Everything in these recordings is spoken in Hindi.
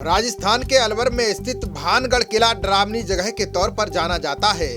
राजस्थान के अलवर में स्थित भानगढ़ किला डरावनी जगह के तौर पर जाना जाता है।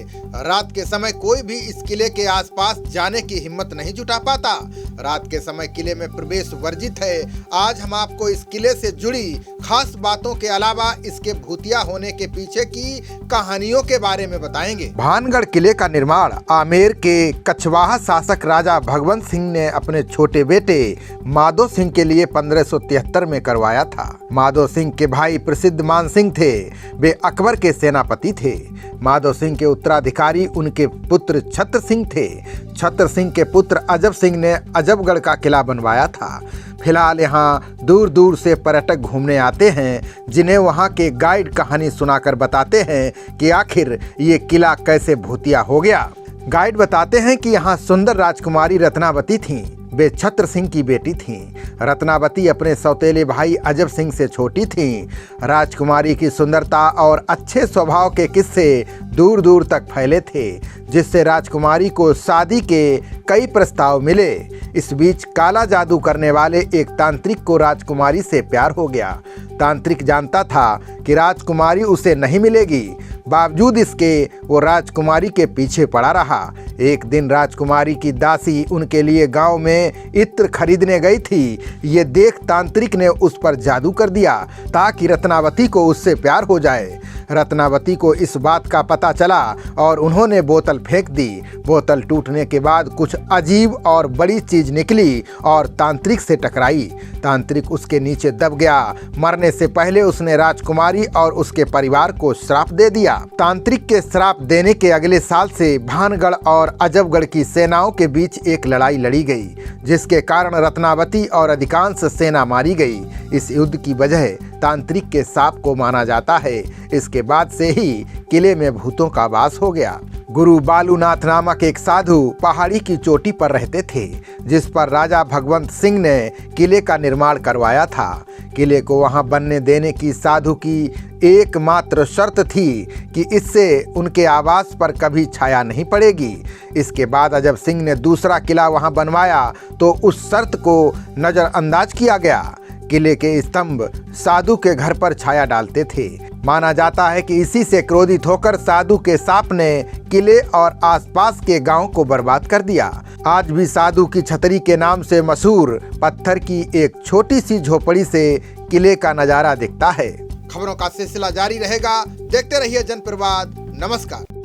रात के समय कोई भी इस किले के आसपास जाने की हिम्मत नहीं जुटा पाता। रात के समय किले में प्रवेश वर्जित है। आज हम आपको इस किले से जुड़ी खास बातों के अलावा इसके भूतिया होने के पीछे की कहानियों के बारे में बताएंगे। भानगढ़ किले का निर्माण आमेर के कछवाहा शासक राजा भगवंत सिंह ने अपने छोटे बेटे माधो सिंह के लिए 1573 में करवाया था। माधो सिंह के भाई प्रसिद्ध मान सिंह थे। वे अकबर के सेनापति थे। माधो सिंह के उत्तराधिकारी उनके पुत्र छत्र सिंह थे। छत्र सिंह के पुत्र अजब सिंह ने अजबगढ़ का किला बनवाया था। फिलहाल यहाँ दूर दूर से पर्यटक घूमने आते हैं, जिन्हें वहाँ के गाइड कहानी सुनाकर बताते हैं कि आखिर ये किला कैसे भूतिया हो गया। गाइड बताते हैं कि यहाँ सुंदर राजकुमारी रत्नावती थीं। वे छत्र सिंह की बेटी थीं। रत्नावती अपने सौतेले भाई अजब सिंह से छोटी थीं। राजकुमारी की सुंदरता और अच्छे स्वभाव के किस्से दूर दूर तक फैले थे, जिससे राजकुमारी को शादी के कई प्रस्ताव मिले। इस बीच काला जादू करने वाले एक तांत्रिक को राजकुमारी से प्यार हो गया। तांत्रिक जानता था कि राजकुमारी उसे नहीं मिलेगी, बावजूद इसके वो राजकुमारी के पीछे पड़ा रहा। एक दिन राजकुमारी की दासी उनके लिए गांव में इत्र खरीदने गई थी। ये देख तांत्रिक ने उस पर जादू कर दिया ताकि रत्नावती को उससे प्यार हो जाए। रत्नावती को इस बात का पता चला और उन्होंने बोतल फेंक दी। बोतल टूटने के बाद कुछ अजीब और बड़ी चीज निकली और तांत्रिक से टकराई। तांत्रिक उसके नीचे दब गया। मरने से पहले उसने राजकुमारी और उसके परिवार को श्राप दे दिया। तांत्रिक के श्राप देने के अगले साल से भानगढ़ और अजबगढ़ की सेनाओं के बीच एक लड़ाई लड़ी गई, जिसके कारण रत्नावती और अधिकांश सेना मारी गई। इस युद्ध की वजह तांत्रिक के शाप को माना जाता है। इसके बाद से ही किले में भूतों का वास हो गया। गुरु बालूनाथ नामक एक साधु पहाड़ी की चोटी पर रहते थे, जिस पर राजा भगवंत सिंह ने किले का निर्माण करवाया था। किले को वहां बनने देने की साधु की एकमात्र शर्त थी कि इससे उनके आवास पर कभी छाया नहीं पड़ेगी। इसके बाद अजब सिंह ने दूसरा किला वहां बनवाया तो उस शर्त को नजरअंदाज किया गया। किले के स्तंभ साधु के घर पर छाया डालते थे। माना जाता है कि इसी से क्रोधित होकर साधु के सांप ने किले और आसपास के गांव को बर्बाद कर दिया। आज भी साधु की छतरी के नाम से मशहूर पत्थर की एक छोटी सी झोपड़ी से किले का नजारा दिखता है। खबरों का सिलसिला जारी रहेगा। देखते रहिए जनप्रवाद। नमस्कार।